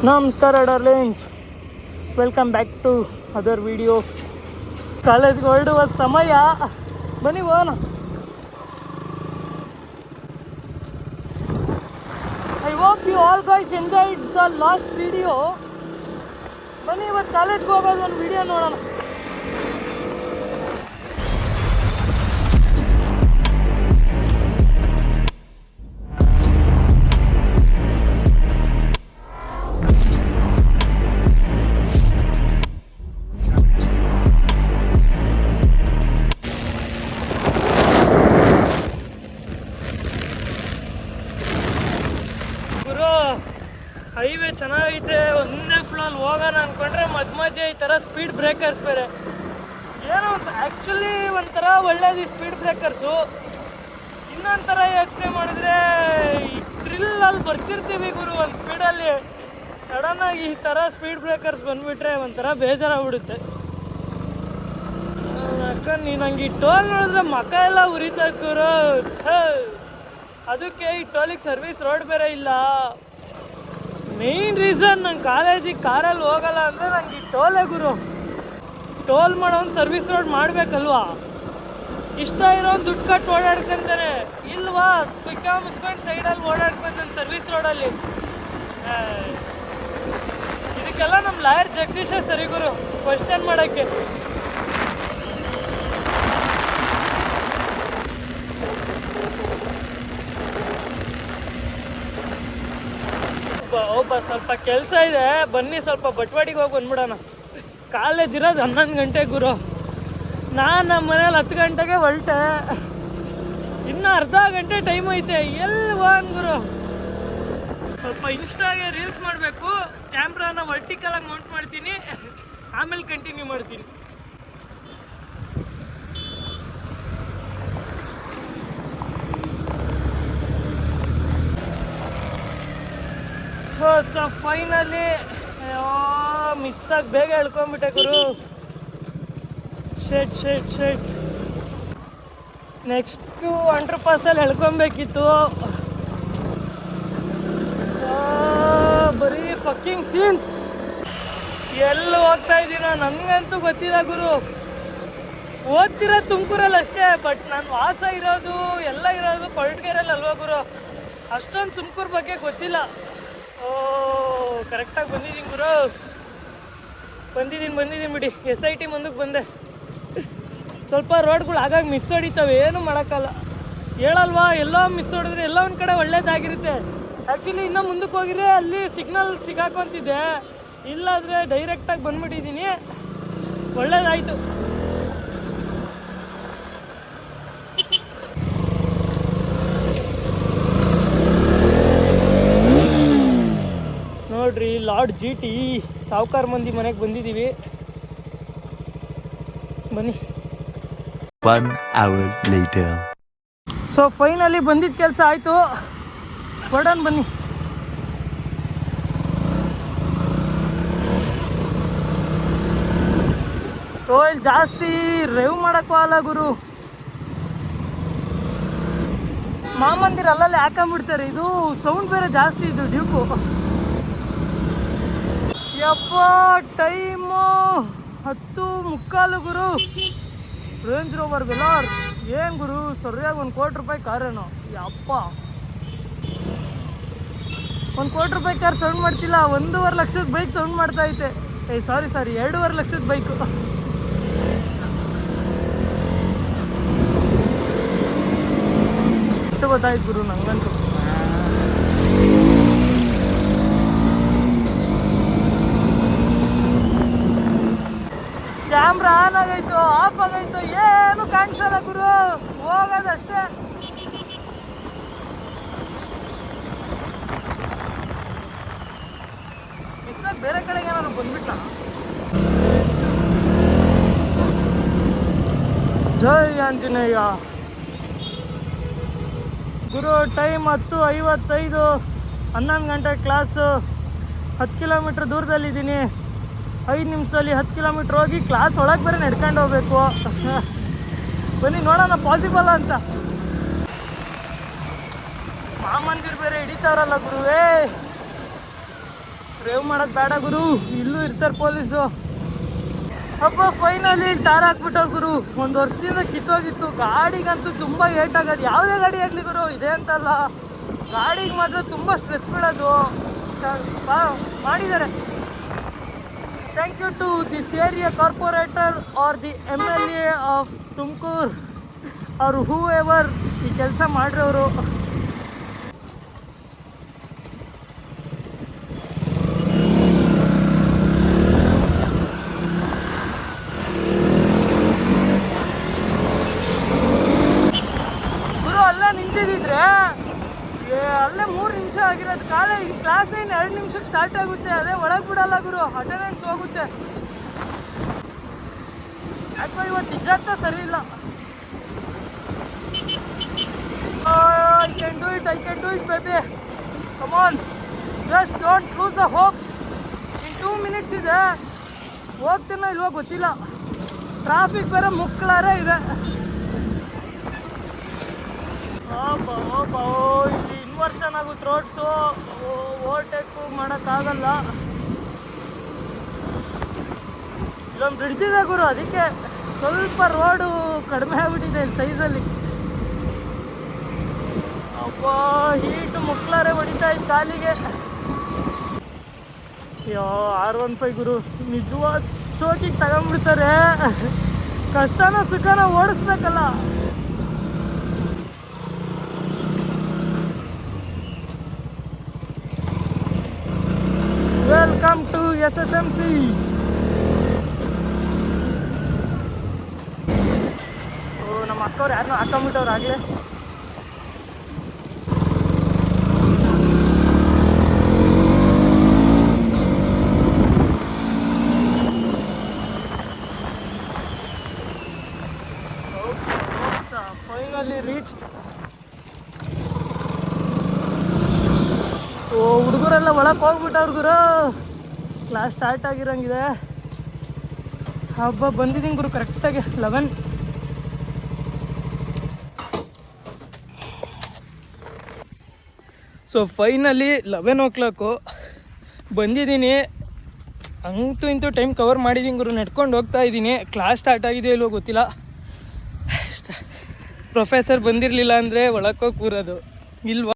ನಮಸ್ಕಾರ darlings, welcome back to other video. ಕಾಲೇಜ್ಗೆ ಹೊರಡುವ ಸಮಯ, ಬನ್ನಿ ಹೋಗೋಣ. I hope you all guys enjoyed the last video. ಬನ್ನಿ ಇವತ್ತು ಕಾಲೇಜ್ಗೆ ಹೋಗೋದು ಒಂದು ವಿಡಿಯೋ ನೋಡೋಣ. ಹೈವೇ ಚೆನ್ನಾಗೈತೆ, ಒಂದೇ ಫ್ಲೋಲ್ಲಿ ಹೋಗೋಣ ಅಂದ್ಕೊಂಡ್ರೆ ಮಧ್ಯೆ ಈ ಥರ ಸ್ಪೀಡ್ ಬ್ರೇಕರ್ಸ್ ಬೇರೆ. ಏನೋ ಆ್ಯಕ್ಚುಲಿ ಒಂಥರ ಒಳ್ಳೇದು ಸ್ಪೀಡ್ ಬ್ರೇಕರ್ಸು. ಇನ್ನೊಂದು ಥರ ಯೋಚನೆ ಮಾಡಿದ್ರೆ ಈ ಡ್ರಿಲ್ಲಲ್ಲಿ ಬರ್ತಿರ್ತೀವಿ ಗುರು, ಒಂದು ಸ್ಪೀಡಲ್ಲಿ ಸಡನ್ನಾಗಿ ಈ ಥರ ಸ್ಪೀಡ್ ಬ್ರೇಕರ್ಸ್ ಬಂದುಬಿಟ್ರೆ ಒಂಥರ ಬೇಜಾರಾಗ್ಬಿಡುತ್ತೆ. ಯಾಕಂದ್ರೆ ನೀನು ನಂಗೆ ಈ ಟೋಲ್ ನೋಡಿದ್ರೆ ಮಕ ಎಲ್ಲ ಉರಿತಾ ಗುರು. ಅದಕ್ಕೆ ಈ ಟೋಲಿಗೆ ಸರ್ವಿಸ್ ರೋಡ್ ಬೇರೆ ಇಲ್ಲ. ಮೇಯ್ನ್ ರೀಸನ್ ನಂಗೆ ಕಾಲೇಜಿಗೆ ಕಾರಲ್ಲಿ ಹೋಗಲ್ಲ ಅಂದರೆ ನಂಗೆ ಈ ಟೋಲೇ ಗುರು. ಟೋಲ್ ಮಾಡೋನು ಸರ್ವಿಸ್ ರೋಡ್ ಮಾಡಬೇಕಲ್ವಾ? ಇಷ್ಟ ಇರೋನು ದುಡ್ಡು ಕಟ್ಟು ಓಡಾಡ್ಕೊಂತಾನೆ, ಇಲ್ವಾ ಪಿಕ್ಕ ಮುಚ್ಕೊಂಡು ಸೈಡಲ್ಲಿ ಓಡಾಡ್ಕೊಂತಾನೆ ಸರ್ವಿಸ್ ರೋಡಲ್ಲಿ. ಇದಕ್ಕೆಲ್ಲ ನಮ್ಮ ಲಾಯರ್ ಜಗದೀಶೇ ಸರಿ ಗುರು ಕ್ವಶನ್ ಮಾಡೋಕ್ಕೆ. ಒಬ್ಬ ಸ್ವಲ್ಪ ಕೆಲಸ ಇದೆ, ಬನ್ನಿ ಸ್ವಲ್ಪ ಬಟ್ವಾಡಿಗೆ ಹೋಗಿ ಬಂದ್ಬಿಡೋಣ. ಕಾಲೇಜ್ ಇರೋದು 11 ಗಂಟೆ ಗುರು. ನಾನು ನಮ್ಮ ಮನೇಲಿ 10 ಗಂಟೆಗೆ ಹೊರಟೆ, ಇನ್ನೂ ಅರ್ಧ ಗಂಟೆ ಟೈಮ್ ಐತೆ. ಎಲ್ಲಿ ಹೋಗೋಣ ಗುರು? ಸ್ವಲ್ಪ ಇನ್ಸ್ಟಾಗೆ ರೀಲ್ಸ್ ಮಾಡಬೇಕು. ಕ್ಯಾಮ್ರಾನ ವರ್ಟಿಕಲಾಗಿ ಮೌಂಟ್ ಮಾಡ್ತೀನಿ, ಆಮೇಲೆ ಕಂಟಿನ್ಯೂ ಮಾಡ್ತೀನಿ. ಸೊ ಫೈನಲಿ ಮಿಸ್ಸಾಗಿ ಬೇಗ ಹೇಳ್ಕೊಂಬಿಟ್ಟೆ ಗುರು. ಶೇಟ್ ನೆಕ್ಸ್ಟು ಅಂಡರ್ ಪಾಸಲ್ಲಿ ಹೇಳ್ಕೊಬೇಕಿತ್ತು. ಬರೀ ಫಕ್ಕಿಂಗ್ ಸೀನ್ಸ್. ಎಲ್ಲಿ ಹೋಗ್ತಾ ಇದ್ದೀನೋ ನನಗಂತೂ ಗೊತ್ತಿಲ್ಲ ಗುರು. ಓದ್ತಿರೋ ತುಮಕೂರಲ್ಲಿ ಅಷ್ಟೇ, ಬಟ್ ನಾನು ವಾಸ ಇರೋದು ಎಲ್ಲ ಇರೋದು ಕೊರಟಗೆರೆಯಲ್ಲಿ ಅಲ್ವಾ ಗುರು. ಅಷ್ಟೊಂದು ತುಮಕೂರು ಬಗ್ಗೆ ಗೊತ್ತಿಲ್ಲ. ಕರೆಕ್ಟಾಗಿ ಬಂದಿದ್ದೀನಿ ಗುರು, ಬಂದಿದ್ದೀನಿ ಬಿಡಿ. SIT ಮುಂದಕ್ಕೆ ಬಂದೆ. ಸ್ವಲ್ಪ ರೋಡ್ಗಳು ಆಗಾಗ ಮಿಸ್ ಹೊಡಿತಾವೆ, ಏನು ಮಾಡೋಕ್ಕಲ್ಲ. ಹೇಳಲ್ವಾ, ಎಲ್ಲೋ ಮಿಸ್ ಹೊಡಿದ್ರೆ ಎಲ್ಲೋ ಒಂದು ಕಡೆ ಒಳ್ಳೇದಾಗಿರುತ್ತೆ. ಆ್ಯಕ್ಚುಲಿ ಇನ್ನೂ ಮುಂದಕ್ಕೆ ಹೋಗಿದ್ರೆ ಅಲ್ಲಿ ಸಿಗ್ನಲ್ ಸಿಗಾಕೊಂತಿದ್ದೆ, ಇಲ್ಲಾದರೆ ಡೈರೆಕ್ಟಾಗಿ ಬಂದ್ಬಿಟ್ಟಿದ್ದೀನಿ. ಒಳ್ಳೇದಾಯಿತು. ನೋಡ್ರಿ, ಲಾರ್ಡ್ GT ಸಾವುಕಾರ ಮಂದಿ ಮನೆಗೆ ಬಂದಿದ್ದೀವಿ. ಬನ್ನಿ. 1 hour later. ಸೊ ಫೈನಲಿ ಬಂದಿದ್ದ ಕೆಲಸ ಆಯಿತು, ಹೊರಡೋಣ ಬನ್ನಿ. ಸೊ ಇಲ್ಲಿ ಜಾಸ್ತಿ ರೇವ್ ಮಾಡೋಕ್ಕೂ ಅಲ್ಲ ಗುರು. ಮಾಮಂದಿರ ಅಲ್ಲಲ್ಲಿ ಹಾಕೊಂಡ್ಬಿಡ್ತಾರೆ. ಇದು ಸೌಂಡ್ ಬೇರೆ ಜಾಸ್ತಿ, ಇದು ಡ್ಯೂಕು. ಯಪ್ಪ, ಟೈಮು 10:45 ಗುರು. ರೇಂಜ್ ರೋವರ್ ವೆಲಾರ್ ಏನು ಗುರು, ಸರಿಯಾಗಿ 1 ಕೋಟಿ ರೂಪಾಯಿ ಕಾರೇನೋ. ಯಪ್ಪ, 1 ಕೋಟಿ ರೂಪಾಯಿ ಕಾರ್ ಸೌಂಡ್ ಮಾಡ್ತಿಲ್ಲ, 1.5 ಲಕ್ಷದ ಬೈಕ್ ಸೌಂಡ್ ಮಾಡ್ತಾ ಐತೆ. ಸಾರಿ 2.5 ಲಕ್ಷದ ಬೈಕು. ಎಷ್ಟು ಗೊತ್ತಾಯ್ತು ಗುರು ನಂಗಂತೂ. ಕ್ಯಾಮ್ರಾ ಆನ್ ಆಗೈತು, ಆಫ್ ಆಗೈತು, ಏನು ಕಾಣಿಸಲ್ಲ ಗುರು, ಹೋಗೋದಷ್ಟೇ. ಮಿಸ್ಸಾಗಿ ಬೇರೆ ಕಡೆಗೆ ಏನಾದ್ರು ಬಂದ್ಬಿಟ್ಟ. ಜೈ ಆಂಜನೇಯ ಗುರು. ಟೈಮ್ 10:55, 11 ಗಂಟೆ ಕ್ಲಾಸು. 10 ಕಿಲೋಮೀಟ್ರ್ ದೂರದಲ್ಲಿದ್ದೀನಿ. 5 ನಿಮಿಷದಲ್ಲಿ 10 ಕಿಲೋಮೀಟ್ರ್ ಹೋಗಿ ಕ್ಲಾಸ್ ಒಳಗೆ ಬೇರೆ ನಡ್ಕೊಂಡು ಹೋಗ್ಬೇಕು. ಬನ್ನಿ ನೋಡೋಣ ಪಾಸಿಬಲ್ ಅಂತ. ಮಾಮಂದಿರು ಬೇರೆ ಹಿಡಿತಾರಲ್ಲ ಗುರುವೇ. ಡ್ರೈವ್ ಮಾಡೋದು ಬೇಡ ಗುರು, ಇಲ್ಲೂ ಇರ್ತಾರೆ ಪೊಲೀಸು. ಹಬ್ಬ ಫೈನಲಿ ಟಾರ್ ಹಾಕ್ಬಿಟ್ಟವ್ರು ಗುರು. ಒಂದು ವರ್ಷದಿಂದ ಕಿತ್ತೋಗಿತ್ತು ಗಾಡಿಗಂತೂ ತುಂಬ ಏಟ್ ಆಗೋದು. ಯಾವುದೇ ಗಾಡಿ ಆಗಲಿ ಗುರು, ಇದೆ ಅಂತಲ್ಲ, ಗಾಡಿಗೆ ಮಾತ್ರ ತುಂಬ ಸ್ಟ್ರೆಸ್ ಬೀಳೋದು. ಮಾಡಿದ್ದಾರೆ. Thank you to this area corporator are the MLA of Tumakuru ಅವರು ಹೂ ಎವರ್ ಈ ಕೆಲಸ ಮಾಡಿರೋರು. ಗುರು ಅಲ್ಲೇ ನಿಂತಿದ್ದಿದ್ರೆ ಅಲ್ಲೇ 3 ನಿಮಿಷ ಆಗಿರೋದು. ಈ ಕ್ಲಾಸ್ ಏನು 2 ನಿಮಿಷಕ್ಕೆ ಸ್ಟಾರ್ಟ್ ಆಗುತ್ತೆ. ಅದೇ ಒಳಗೆ ಬಿಡಲ್ಲ ಗುರು, ಅಟೆಂಡೆನ್ಸ್ ಹೋಗುತ್ತೆ. ಯಾಕೋ ಇವತ್ತು ನಿಜಾಂತ ಸರಿ ಇಲ್ಲ. I can do it baby, come on, just don't lose the hope. In 2 minutes ಇದೆ, ಹೋಗ್ತೀನೋ ಇಲ್ವೋ ಗೊತ್ತಿಲ್ಲ. ಟ್ರಾಫಿಕ್ ಬೇರೆ ಮುಕ್ಕಳಾರೆ ಇದೆ. ಇಲ್ಲಿ ಇನ್ವರ್ಷನ್ ಆಗುತ್ತೆ ರೋಡ್ಸು, ಓವರ್ಟೇಕು ಮಾಡೋಕ್ಕಾಗಲ್ಲ. ಇಲ್ಲೊಂದು ಬ್ರಿಡ್ಜ್ ಇದೆ ಗುರು, ಅದಕ್ಕೆ ಸ್ವಲ್ಪ ರೋಡು ಕಡಿಮೆ ಆಗ್ಬಿಟ್ಟಿದೆ ಸೈಜಲ್ಲಿ. ಅಪ್ಪ ಹೀಟು ಮುಕ್ಲಾರೆ ಹೊಡಿತಾ ಇತ್ತು ಕಾಲಿಗೆ. ಅಯ್ಯೋ R15 ಗುರು ನಿಜವಾದ ಶೋಕಿಗೆ ತಗೊಂಡ್ಬಿಡ್ತಾರೆ. ಕಷ್ಟನ ಸುಖನ ಓಡಿಸ್ಬೇಕಲ್ಲ. Welcome to SSMC. ನಮ್ಮ ಅಕ್ಕವ್ರು ಯಾರನ್ನೂ ಹಾಕೊಂಡ್ಬಿಟ್ಟವ್ರು ಆಗಲೇ. Finally reach. ಹುಡುಗರೆಲ್ಲ ಒಳಗೆ ಹೋಗ್ಬಿಟ್ಟವ್ರು ಗುರು, ಕ್ಲಾಸ್ ಸ್ಟಾರ್ಟ್ ಆಗಿರೋಂಗಿದೆ. ಹಬ್ಬ ಬಂದಿದ್ದೀನಿ ಗುರು ಕರೆಕ್ಟಾಗಿ 11. ಸೊ ಫೈನಲಿ 11 o'clock ಬಂದಿದ್ದೀನಿ. ಅಂತೂ ಇಂತೂ ಟೈಮ್ ಕವರ್ ಮಾಡಿದ್ದೀನಿ ಗುರು. ನಡ್ಕೊಂಡು ಹೋಗ್ತಾ ಇದ್ದೀನಿ. ಕ್ಲಾಸ್ ಸ್ಟಾರ್ಟ್ ಆಗಿದೆ ಇಲ್ವೋ ಗೊತ್ತಿಲ್ಲ. ಪ್ರೊಫೆಸರ್ ಬಂದಿರಲಿಲ್ಲ ಅಂದರೆ ಒಳಕ್ಕೆ ಹೋಗಿ ಕೂರೋದು ಇಲ್ವಾ.